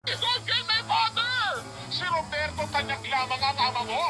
Don't kill my father! Si Roberto Tanyak lamang ang ama mo!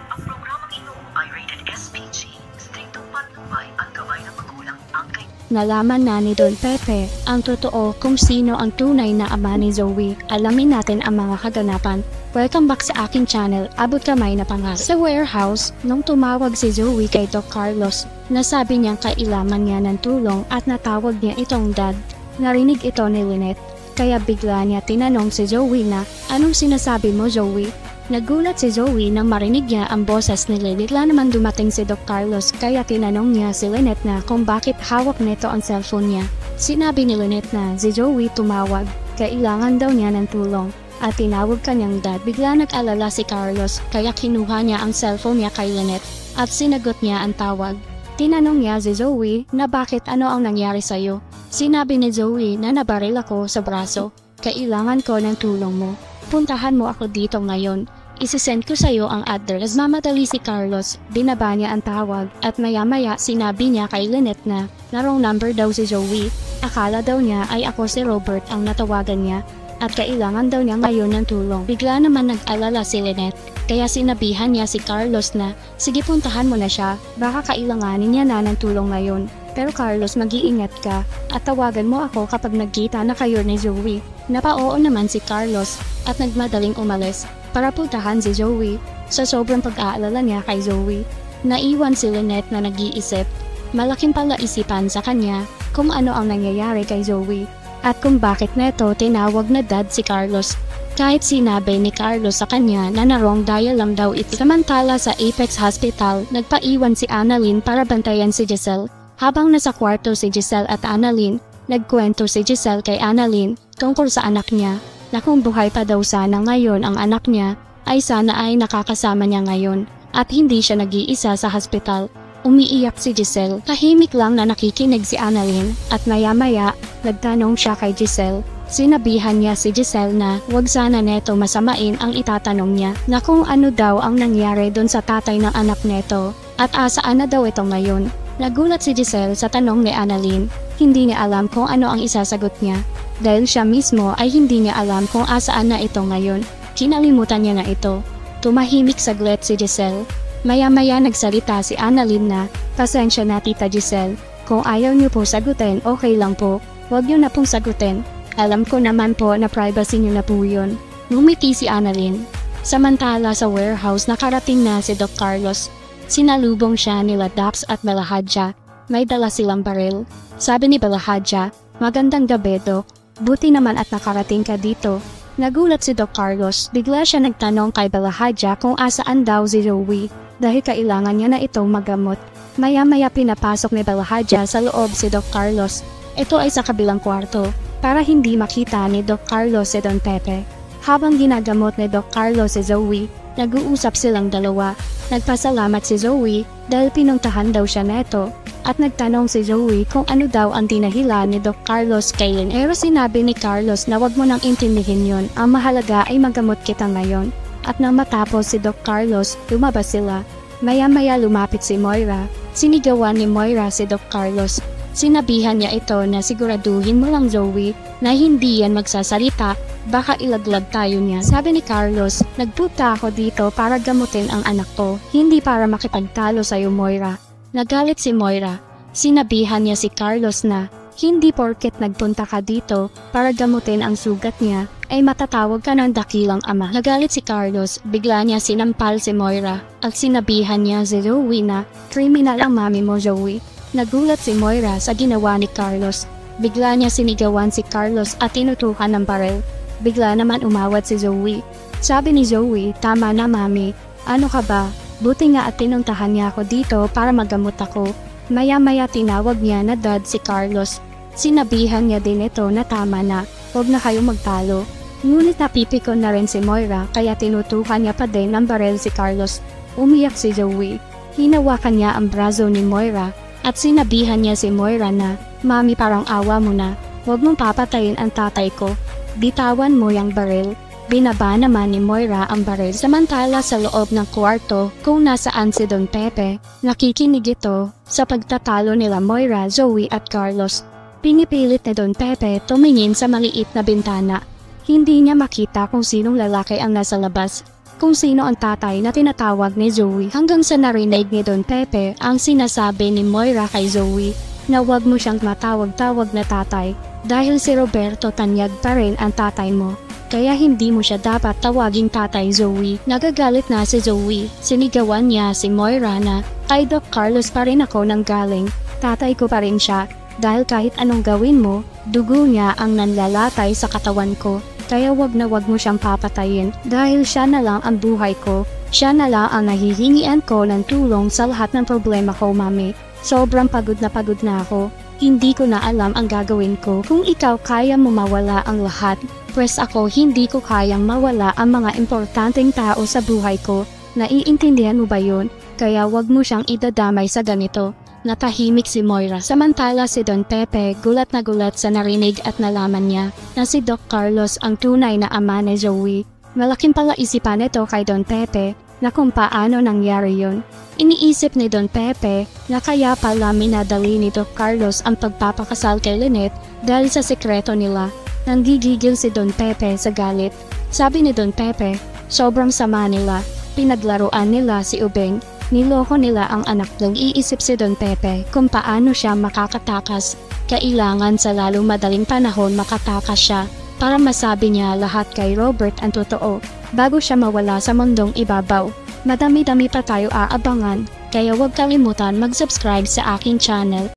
Ang programang ito ay rated SPG. Striktong patnubay at gabay ng magulang ang kay... Nalaman na ni Don Pepe ang totoo kung sino ang tunay na ama ni Zoe. Alamin natin ang mga kaganapan. Welcome back sa aking channel, Abot Kamay na Pangarap. Sa warehouse, nung tumawag si Zoe kay Doc Carlos, nasabi niyang kailangan niya ng tulong at natawag niya itong dad. Narinig ito ni Lynette, kaya bigla niya tinanong si Zoe na, "Anong sinasabi mo, Zoe?" Nagulat si Zoe nang marinig niya ang boses ni Lynette. Bigla naman dumating si Doc Carlos kaya tinanong niya si Lynette na kung bakit hawak nito ang cellphone niya. Sinabi ni Lynette na si Zoe tumawag, kailangan daw niya ng tulong. At tinawag kanyang dad. Bigla nag-alala si Carlos kaya kinuha niya ang cellphone niya kay Lynette at sinagot niya ang tawag. Tinanong niya si Zoe na bakit ano ang nangyari sa'yo. Sinabi ni Zoe na nabaril ako sa braso. Kailangan ko ng tulong mo. Puntahan mo ako dito ngayon. Isisend ko sa'yo ang address. Mamadali si Carlos. Binaba niya ang tawag at maya-maya sinabi niya kay Lynette na wrong number daw si Zoe. Akala daw niya ay ako si Robert ang natawagan niya. At kailangan daw niya ngayon ng tulong. Bigla naman nag-alala si Lynette, kaya sinabihan niya si Carlos na, "Sige, puntahan mo na siya, baka kailanganin niya na ng tulong ngayon. Pero Carlos, mag-iingat ka, at tawagan mo ako kapag nagkita na kayo ni Zoe." Napao naman si Carlos, at nagmadaling umalis, para puntahan si Zoe. Sa sobrang pag-aalala niya kay Zoe, naiwan si Lynette na nag-iisip. Malaking palaisipan sa kanya kung ano ang nangyayari kay Zoe. At kung bakit neto tinawag na dad si Carlos. Kahit sinabi ni Carlos sa kanya na wrong dial lang daw ito. Samantala sa Apex Hospital, nagpaiwan si Annalyn para bantayan si Giselle. Habang nasa kwarto si Giselle at Annalyn, nagkwento si Giselle kay Annalyn tungkol sa anak niya, na kung buhay pa daw sana ngayon ang anak niya, ay sana ay nakakasama niya ngayon, at hindi siya nag-iisa sa hospital. Umiiyak si Giselle. Tahimik lang na nakikinig si Annalyn at maya-maya, nagtanong siya kay Giselle. Sinabihan niya si Giselle na wag sana neto masamain ang itatanong niya na kung ano daw ang nangyari doon sa tatay ng anak neto at asaan na daw ito ngayon. Nagulat si Giselle sa tanong ni Annalyn. Hindi niya alam kung ano ang isasagot niya dahil siya mismo ay hindi niya alam kung asaan na ito ngayon. Kinalimutan niya na ito. Tumahimik saglit si Giselle. Maya-maya nagsalita si Annalyn na, "Pasensya na Tita Giselle, kung ayaw niyo po sagutin, okay lang po. Huwag niyo na pong sagutin. Alam ko naman po na privacy niyo na po yun." Ngumiti si Annalyn. Samantala sa warehouse nakarating na si Doc Carlos. Sinalubong siya nila Dax at Belahadja. May dala silang baril. Sabi ni Belahadja, "Magandang gabi, Doc. Buti naman at nakarating ka dito." Nagulat si Doc Carlos. Bigla siya nagtanong kay Belahadja kung asaan daw si Zoe. Dahil kailangan niya na itong magamot. Maya-maya pinapasok ni Belahadja sa loob si Doc Carlos. Ito ay sa kabilang kwarto, para hindi makita ni Doc Carlos si Don Pepe. Habang ginagamot ni Doc Carlos si Zoe, nag-uusap silang dalawa. Nagpasalamat si Zoe dahil pinuntahan daw siya neto. At nagtanong si Zoe kung ano daw ang dinahilan ni Doc Carlos kay Lynn. Pero sinabi ni Carlos na wag mo nang intindihin yon. Ang mahalaga ay magamot kita ngayon. At nang matapos si Doc Carlos, lumabas sila. Maya-maya lumapit si Moira. Sinigawan ni Moira si Doc Carlos. Sinabihan niya ito na siguraduhin mo lang Zoe na hindi yan magsasalita, baka ilaglag tayo niya. Sabi ni Carlos, "Nagpunta ako dito para gamutin ang anak ko, hindi para makipagtalo sa'yo Moira." Nagalit si Moira. Sinabihan niya si Carlos na hindi porket nagpunta ka dito para gamutin ang sugat niya, ay matatawag ka ng dakilang ama. Nagalit si Carlos, bigla niya sinampal si Moira at sinabihan niya si Zoe na kriminal ang mami mo Zoe. Nagulat si Moira sa ginawa ni Carlos. Bigla niya sinigawan si Carlos at tinutukan ng baril. Bigla naman umawat si Zoe. Sabi ni Zoe, "Tama na mami, ano ka ba? Buti nga at tinuntahan niya ako dito para magamot ako." Maya-maya tinawag niya na dad si Carlos. Sinabihan niya din ito na tama na, huwag na kayo magtalo. Ngunit napipikon na rin si Moira kaya tinutukan niya pa din ng baril si Carlos. Umiyak si Zoe. Hinawakan niya ang braso ni Moira at sinabihan niya si Moira na, "Mami, parang awa mo na, huwag mong papatayin ang tatay ko. Bitawan mo yung baril." Binaba naman ni Moira ang baril samantala sa loob ng kwarto kung nasaan si Don Pepe. Nakikinig ito sa pagtatalo nila Moira, Zoe at Carlos. Pinipilit ni Don Pepe tumingin sa maliit na bintana. Hindi niya makita kung sinong lalaki ang nasa labas, kung sino ang tatay na tinatawag ni Zoe, hanggang sa narinig ni Don Pepe ang sinasabi ni Moira kay Zoe na huwag mo siyang matawag-tawag na tatay dahil si Roberto Tanyag pa rin ang tatay mo. Kaya hindi mo siya dapat tawaging tatay, Zoe. Nagagalit na si Zoe. Sinigawan niya si Moira na, kay Doc Carlos pa rin ako nang galing. Tatay ko pa rin siya. Dahil kahit anong gawin mo, dugo niya ang nanlalatay sa katawan ko. Kaya wag na wag mo siyang papatayin. Dahil siya na lang ang buhay ko. Siya na lang ang nahihingian ko ng tulong sa lahat ng problema ko, Mami. Sobrang pagod na ako. Hindi ko na alam ang gagawin ko. Kung ikaw kaya mo mawala ang lahat, pues ako hindi ko kayang mawala ang mga importanteng tao sa buhay ko. Naiintindihan mo ba yun? Kaya wag mo siyang idadamay sa ganito. Natahimik si Moira samantala si Don Pepe gulat na gulat sa narinig at nalaman niya na si Doc Carlos ang tunay na ama ni Zoe. Malaking palaisipan ito kay Don Pepe na kung paano nangyari yun. Iniisip ni Don Pepe na kaya pala minadali ni Doc Carlos ang pagpapakasal kay Lynette dahil sa sekreto nila. Nanggigigil si Don Pepe sa galit. Sabi ni Don Pepe, sobrang sama nila. Pinaglaruan nila si Ubeng. Niloko nila ang anak ng iisip si Don Pepe kung paano siya makakatakas. Kailangan sa lalong madaling panahon makatakas siya para masabi niya lahat kay Robert ang totoo bago siya mawala sa mundong ibabaw. Madami-dami pa tayo aabangan, kaya huwag kalimutan mag-subscribe sa aking channel.